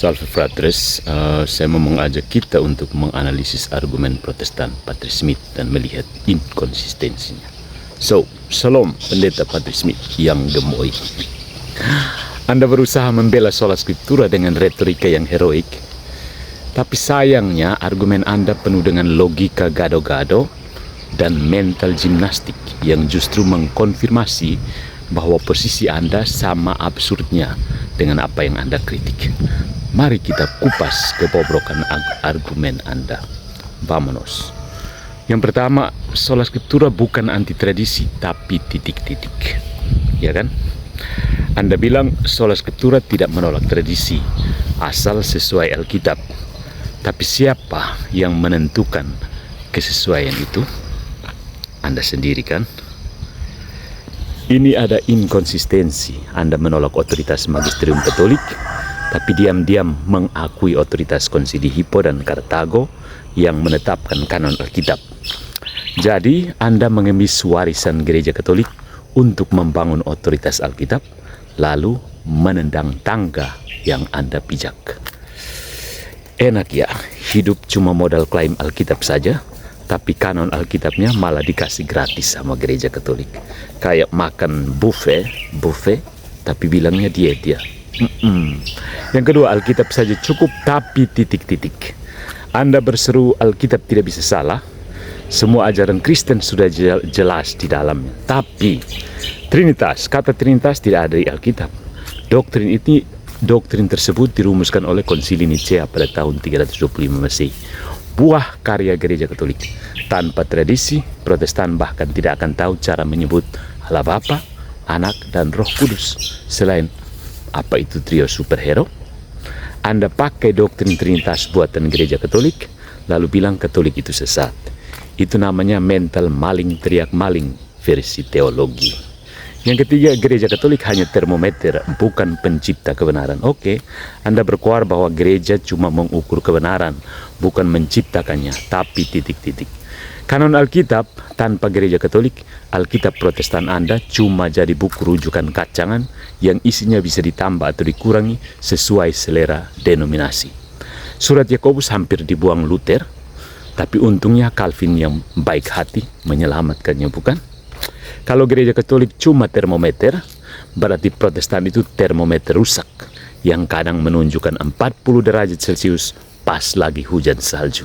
Salve Fratres, saya mau mengajak kita untuk menganalisis argumen Protestan Patrick Smith dan melihat inkonsistensinya. So, Shalom Pendeta Patrick Smith yang gemoy. Anda berusaha membela sola scriptura dengan retorika yang heroik, tapi sayangnya argumen Anda penuh dengan logika gado-gado dan mental gimnastik yang justru mengkonfirmasi bahwa posisi Anda sama absurdnya dengan apa yang Anda kritik. Mari kita kupas kebobrokan argumen Anda. Vamonos. Yang pertama, sola scriptura bukan anti tradisi, tapi titik-titik. Ya kan? Anda bilang sola scriptura tidak menolak tradisi, asal sesuai Alkitab. Tapi siapa yang menentukan kesesuaian itu? Anda sendiri kan? Ini ada inkonsistensi. Anda menolak otoritas magisterium Katolik, tapi diam-diam mengakui otoritas Konsili Hippo dan Kartago yang menetapkan kanon Alkitab. Jadi, Anda mengemis warisan gereja Katolik untuk membangun otoritas Alkitab, lalu menendang tangga yang Anda pijak. Enak ya, hidup cuma modal klaim Alkitab saja, tapi kanon Alkitabnya malah dikasih gratis sama gereja Katolik. Kayak makan buffet, tapi bilangnya diet ya. Yang kedua, Alkitab saja cukup, tapi titik-titik. Anda berseru Alkitab tidak bisa salah. Semua ajaran Kristen sudah jelas di dalamnya. Tapi Trinitas, kata Trinitas tidak ada di Alkitab. Doktrin tersebut dirumuskan oleh Konsili Nicea pada tahun 325 Masehi. Buah karya gereja Katolik. Tanpa tradisi, Protestan bahkan tidak akan tahu cara menyebut Allah Bapa, Anak, dan Roh Kudus selain apa itu trio superhero. Anda pakai doktrin Trinitas buatan gereja Katolik, lalu bilang Katolik itu sesat. Itu namanya mental maling teriak maling versi teologi. Yang ketiga, gereja Katolik hanya termometer, bukan pencipta kebenaran. Oke, Anda berkuar bahwa gereja cuma mengukur kebenaran, bukan menciptakannya, tapi titik-titik. Kanon Alkitab tanpa gereja Katolik, Alkitab Protestan Anda cuma jadi buku rujukan kacangan yang isinya bisa ditambah atau dikurangi sesuai selera denominasi. Surat Yakobus hampir dibuang Luther, tapi untungnya Calvin yang baik hati menyelamatkannya, bukan? Kalau gereja Katolik cuma termometer, berarti Protestan itu termometer rusak yang kadang menunjukkan 40 derajat Celcius pas lagi hujan salju.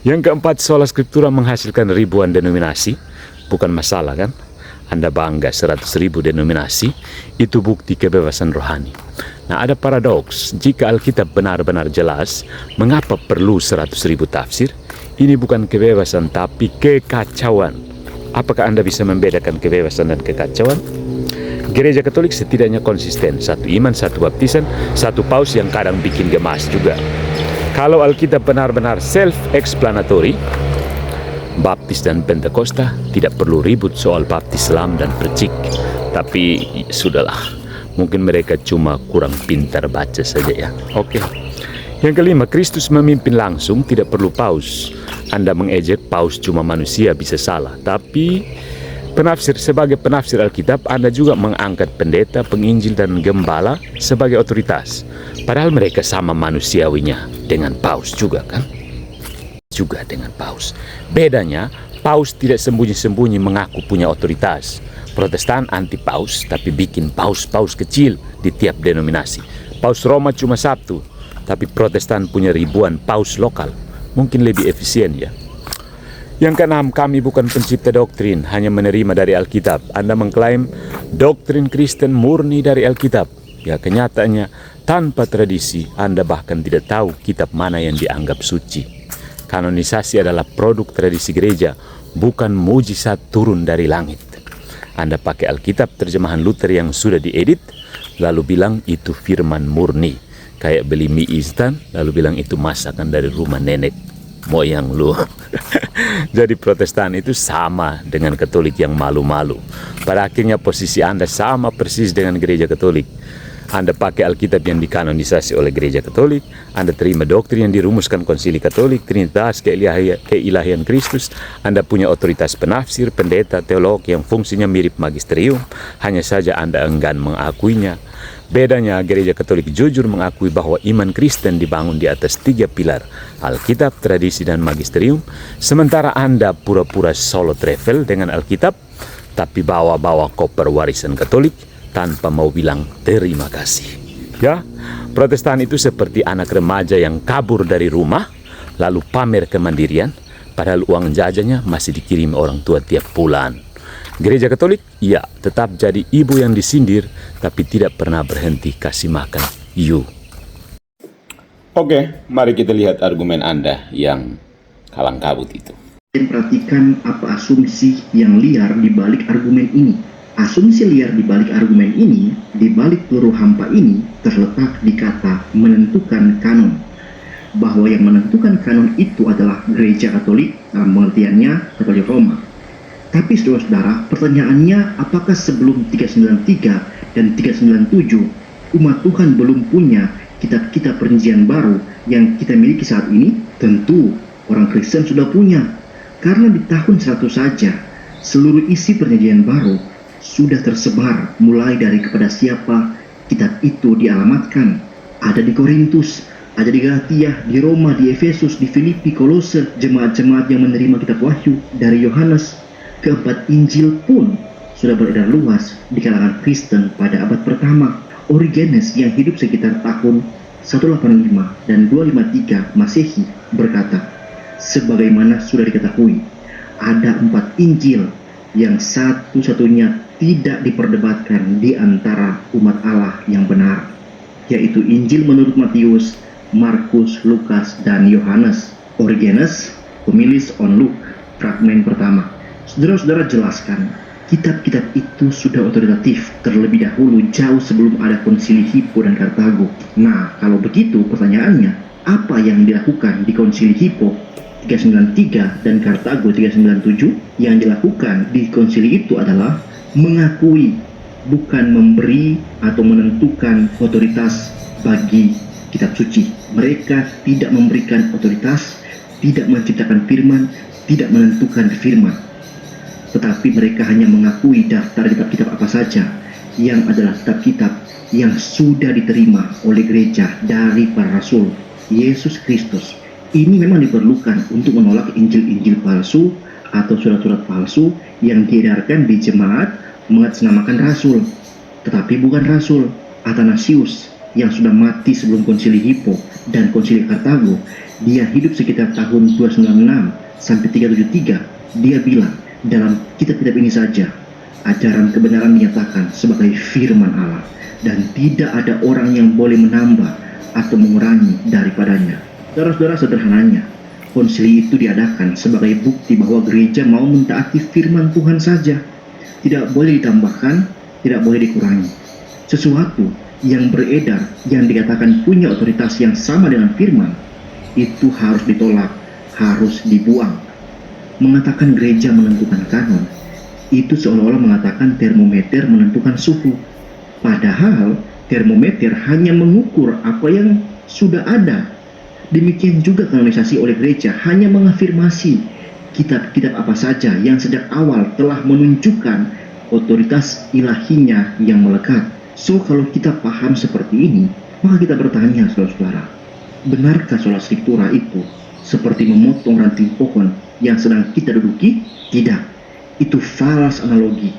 Yang keempat, sola scriptura menghasilkan ribuan denominasi. Bukan masalah kan? Anda bangga 100.000 denominasi, itu bukti kebebasan rohani. Nah, ada paradoks. Jika Alkitab benar-benar jelas, mengapa perlu 100.000 tafsir? Ini bukan kebebasan, tapi kekacauan. Apakah Anda bisa membedakan kebebasan dan kekacauan? Gereja Katolik setidaknya konsisten. Satu iman, satu baptisan, satu paus yang kadang bikin gemas juga. Kalau Alkitab benar-benar self-explanatory, Baptis dan Pentakosta tidak perlu ribut soal baptis selam dan percik. Tapi sudahlah, mungkin mereka cuma kurang pintar baca saja ya. Oke. Yang kelima, Kristus memimpin langsung, tidak perlu paus. Anda mengejek paus cuma manusia bisa salah. Tapi sebagai penafsir Alkitab, Anda juga mengangkat pendeta, penginjil, dan gembala sebagai otoritas. Padahal mereka sama manusiawinya dengan paus juga kan? Juga dengan paus. Bedanya, paus tidak sembunyi-sembunyi mengaku punya otoritas. Protestan anti paus, tapi bikin paus-paus kecil di tiap denominasi. Paus Roma cuma satu, tapi Protestan punya ribuan paus lokal. Mungkin lebih efisien ya. Yang keenam, kami bukan pencipta doktrin, hanya menerima dari Alkitab. Anda mengklaim doktrin Kristen murni dari Alkitab. Ya, kenyataannya tanpa tradisi, Anda bahkan tidak tahu kitab mana yang dianggap suci. Kanonisasi adalah produk tradisi gereja, bukan mujizat turun dari langit. Anda pakai Alkitab terjemahan Luther yang sudah diedit, lalu bilang itu firman murni. Kayak beli mie instan, lalu bilang itu masakan dari rumah nenek moyang lu. Jadi Protestan itu sama dengan Katolik yang malu-malu. Pada akhirnya posisi Anda sama persis dengan gereja Katolik. Anda pakai Alkitab yang dikanonisasi oleh gereja Katolik, Anda terima doktrin yang dirumuskan Konsili Katolik, Trinitas, keilahian Kristus, Anda punya otoritas penafsir, pendeta, teolog yang fungsinya mirip magisterium, hanya saja Anda enggan mengakuinya. Bedanya, gereja Katolik jujur mengakui bahwa iman Kristen dibangun di atas 3 pilar, Alkitab, tradisi, dan magisterium, sementara Anda pura-pura solo travel dengan Alkitab, tapi bawa-bawa koper warisan Katolik tanpa mau bilang terima kasih. Ya, Protestan itu seperti anak remaja yang kabur dari rumah, lalu pamer kemandirian, padahal uang jajannya masih dikirim orang tua tiap bulan. Gereja Katolik, ya, tetap jadi ibu yang disindir, tapi tidak pernah berhenti kasih makan you. Oke, mari kita lihat argumen Anda yang kalang kabut itu. Perhatikan apa asumsi yang liar di balik argumen ini. Asumsi liar di balik argumen ini, di balik peluru hampa ini, terletak di kata menentukan kanon. Bahwa yang menentukan kanon itu adalah gereja Katolik, dalam pengertiannya Katolik Roma. Tapi saudara-saudara, pertanyaannya, apakah sebelum 393 dan 397 umat Tuhan belum punya kitab-kitab perjanjian baru yang kita miliki saat ini? Tentu orang Kristen sudah punya, karena di tahun 100 saja seluruh isi perjanjian baru sudah tersebar, mulai dari kepada siapa kitab itu dialamatkan. Ada di Korintus, ada di Galatia, di Roma, di Efesus, di Filipi, Kolose, jemaat-jemaat yang menerima kitab Wahyu dari Yohanes. Keempat Injil pun sudah beredar luas di kalangan Kristen pada abad pertama. Origenes yang hidup sekitar tahun 185 dan 253 Masehi berkata, sebagaimana sudah diketahui, ada 4 Injil yang satu-satunya tidak diperdebatkan di antara umat Allah yang benar, yaitu Injil menurut Matius, Markus, Lukas, dan Yohanes. Origenes, Homiles on Luke, fragmen pertama. Saudara-saudara jelaskan, kitab-kitab itu sudah otoritatif terlebih dahulu jauh sebelum ada konsili Hippo dan Kartago. Nah, kalau begitu pertanyaannya, apa yang dilakukan di konsili Hippo 393 dan Kartago 397? Yang dilakukan di konsili itu adalah mengakui, bukan memberi atau menentukan otoritas bagi kitab suci. Mereka tidak memberikan otoritas, tidak menciptakan firman, tidak menentukan firman. Tetapi mereka hanya mengakui daftar kitab-kitab apa saja yang adalah kitab-kitab yang sudah diterima oleh gereja dari para rasul Yesus Kristus. Ini memang diperlukan untuk menolak Injil-Injil palsu atau surat-surat palsu yang diedarkan di jemaat mengatasnamakan rasul, tetapi bukan rasul. Athanasius yang sudah mati sebelum konsili Hippo dan konsili Kartago, dia hidup sekitar tahun 296 sampai 373. Dia bilang, dalam kitab-kitab ini saja ajaran kebenaran dinyatakan sebagai firman Allah, dan tidak ada orang yang boleh menambah atau mengurangi daripadanya. Saudara-saudara, sederhananya, konsili itu diadakan sebagai bukti bahwa gereja mau mentaati firman Tuhan saja. Tidak boleh ditambahkan, tidak boleh dikurangi. Sesuatu yang beredar, yang dikatakan punya otoritas yang sama dengan firman, itu harus ditolak, harus dibuang. Mengatakan gereja menentukan kanon, itu seolah-olah mengatakan termometer menentukan suhu. Padahal termometer hanya mengukur apa yang sudah ada. Demikian juga kanonisasi oleh gereja hanya mengafirmasi kitab-kitab apa saja yang sejak awal telah menunjukkan otoritas ilahinya yang melekat. So, kalau kita paham seperti ini, maka kita bertanya, saudara-saudara, benarkah sola scriptura itu seperti memotong ranting pohon yang sedang kita duduki? Tidak, itu falas analogi.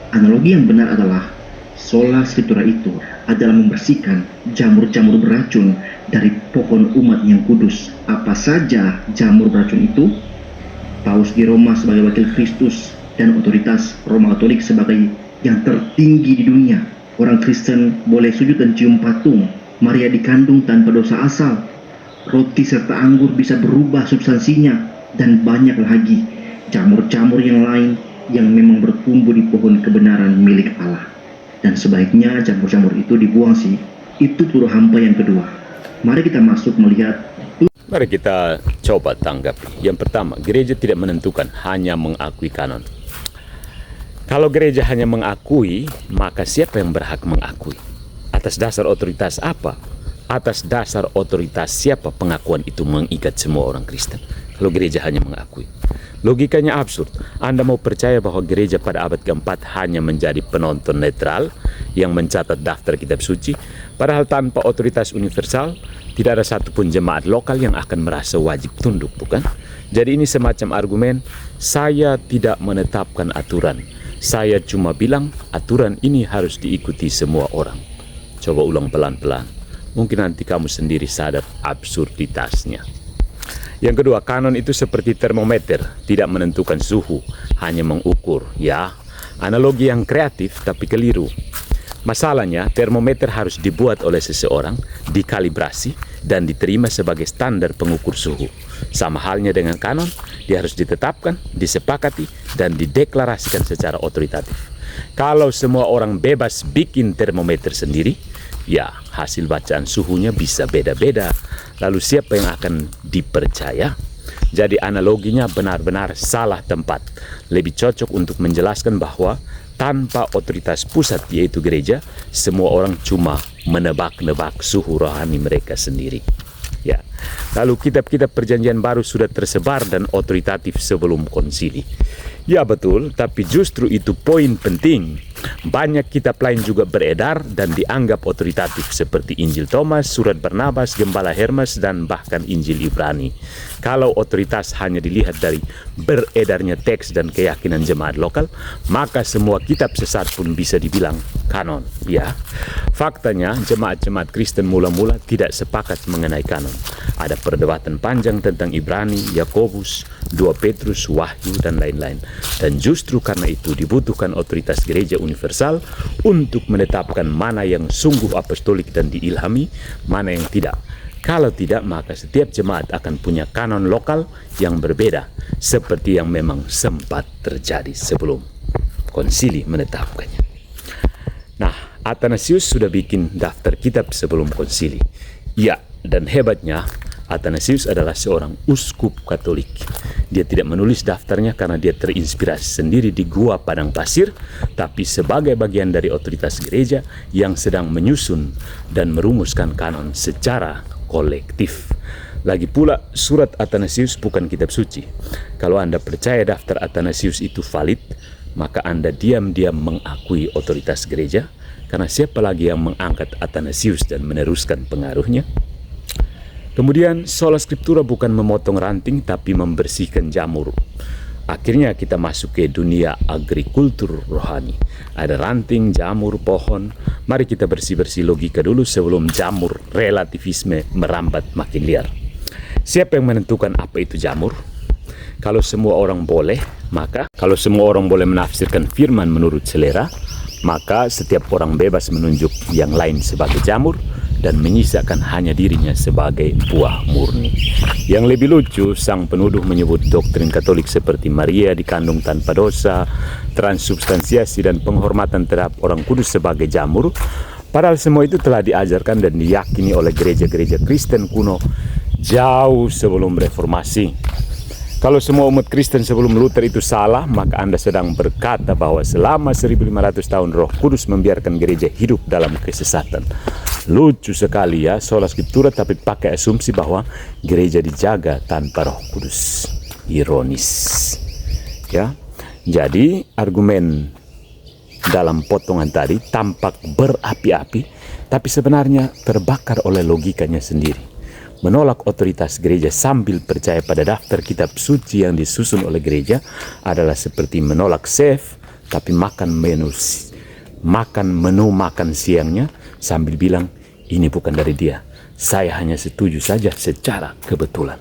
Analogi yang benar adalah sola scriptura itu adalah membersihkan jamur-jamur beracun dari pohon umat yang kudus. Apa saja jamur beracun itu? Paus di Roma sebagai wakil Kristus dan otoritas Roma Katolik sebagai yang tertinggi di dunia. Orang Kristen boleh sujud dan cium patung. Maria dikandung tanpa dosa asal. Roti serta anggur bisa berubah substansinya, dan banyak lagi jamur-jamur yang lain yang memang bertumbuh di pohon kebenaran milik Allah. Dan sebaiknya jamur-jamur itu dibuang sih. Itu peluru hampa yang kedua. Mari kita masuk melihat. Mari kita coba tanggapi. Yang pertama, gereja tidak menentukan, hanya mengakui kanon. Kalau gereja hanya mengakui, maka siapa yang berhak mengakui? Atas dasar otoritas apa? Atas dasar otoritas siapa pengakuan itu mengikat semua orang Kristen? Kalau gereja hanya mengakui. Logikanya absurd. Anda mau percaya bahwa gereja pada abad keempat hanya menjadi penonton netral yang mencatat daftar kitab suci, padahal tanpa otoritas universal, tidak ada satupun jemaat lokal yang akan merasa wajib tunduk, bukan? Jadi ini semacam argumen, saya tidak menetapkan aturan. Saya cuma bilang aturan ini harus diikuti semua orang. Coba ulang pelan-pelan. Mungkin nanti kamu sendiri sadar absurditasnya. Yang kedua, kanon itu seperti termometer, tidak menentukan suhu, hanya mengukur. Ya, analogi yang kreatif tapi keliru. Masalahnya, termometer harus dibuat oleh seseorang, dikalibrasi, dan diterima sebagai standar pengukur suhu. Sama halnya dengan kanon, dia harus ditetapkan, disepakati, dan dideklarasikan secara otoritatif. Kalau semua orang bebas bikin termometer sendiri, ya hasil bacaan suhunya bisa beda-beda. Lalu siapa yang akan dipercaya? Jadi analoginya benar-benar salah tempat. Lebih cocok untuk menjelaskan bahwa tanpa otoritas pusat yaitu gereja, semua orang cuma menebak-nebak suhu rohani mereka sendiri. Ya. Lalu kitab-kitab perjanjian baru sudah tersebar dan otoritatif sebelum konsili. Ya betul, tapi justru itu poin penting. Banyak kitab lain juga beredar dan dianggap otoritatif seperti Injil Thomas, Surat Barnabas, Gembala Hermes, dan bahkan Injil Ibrani. Kalau otoritas hanya dilihat dari beredarnya teks dan keyakinan jemaat lokal, maka semua kitab sesat pun bisa dibilang kanon. Ya, faktanya jemaat-jemaat Kristen mula-mula tidak sepakat mengenai kanon. Ada perdebatan panjang tentang Ibrani, Yakobus, 2 Petrus, Wahyu, dan lain-lain. Dan justru karena itu dibutuhkan otoritas gereja universal untuk menetapkan mana yang sungguh apostolik dan diilhami, mana yang tidak. Kalau tidak, maka setiap jemaat akan punya kanon lokal yang berbeda, seperti yang memang sempat terjadi sebelum konsili menetapkannya. Nah, Athanasius sudah bikin daftar kitab sebelum konsili. Ya, dan hebatnya, Athanasius adalah seorang uskup Katolik. Dia tidak menulis daftarnya karena dia terinspirasi sendiri di gua padang pasir, tapi sebagai bagian dari otoritas gereja yang sedang menyusun dan merumuskan kanon secara kolektif. Lagi pula, surat Athanasius bukan kitab suci. Kalau Anda percaya daftar Athanasius itu valid, maka Anda diam-diam mengakui otoritas gereja, karena siapa lagi yang mengangkat Athanasius dan meneruskan pengaruhnya? Kemudian, sola scriptura bukan memotong ranting, tapi membersihkan jamur. Akhirnya kita masuk ke dunia agrikultur rohani. Ada ranting, jamur, pohon. Mari kita bersih-bersih logika dulu sebelum jamur relativisme merambat makin liar. Siapa yang menentukan apa itu jamur? Kalau semua orang boleh menafsirkan firman menurut selera, maka setiap orang bebas menunjuk yang lain sebagai jamur dan menyisakan hanya dirinya sebagai buah murni. Yang lebih lucu, sang penuduh menyebut doktrin Katolik seperti Maria dikandung tanpa dosa, transubstansiasi, dan penghormatan terhadap orang kudus sebagai jamur. Padahal semua itu telah diajarkan dan diyakini oleh gereja-gereja Kristen kuno jauh sebelum reformasi. Kalau semua umat Kristen sebelum Luther itu salah, maka Anda sedang berkata bahwa selama 1500 tahun Roh Kudus membiarkan gereja hidup dalam kesesatan. Lucu sekali ya, sola scriptura tapi pakai asumsi bahwa gereja dijaga tanpa Roh Kudus. Ironis. Ya. Jadi argumen dalam potongan tadi tampak berapi-api, tapi sebenarnya terbakar oleh logikanya sendiri. Menolak otoritas gereja sambil percaya pada daftar kitab suci yang disusun oleh gereja adalah seperti menolak chef tapi makan menu makan siangnya sambil bilang ini bukan dari dia. Saya hanya setuju saja secara kebetulan.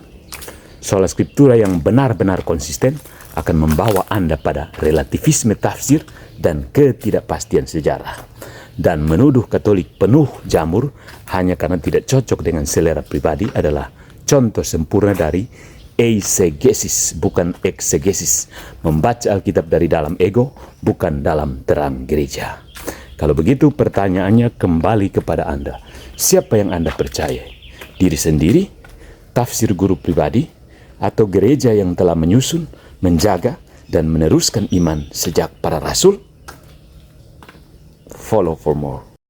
Sola scriptura yang benar-benar konsisten akan membawa Anda pada relativisme tafsir dan ketidakpastian sejarah. Dan menuduh Katolik penuh jamur hanya karena tidak cocok dengan selera pribadi adalah contoh sempurna dari eisegesis, bukan eksegesis. Membaca Alkitab dari dalam ego, bukan dalam terang gereja. Kalau begitu pertanyaannya kembali kepada Anda. Siapa yang Anda percaya? Diri sendiri, tafsir guru pribadi, atau gereja yang telah menyusun, menjaga, dan meneruskan iman sejak para rasul? Follow for more.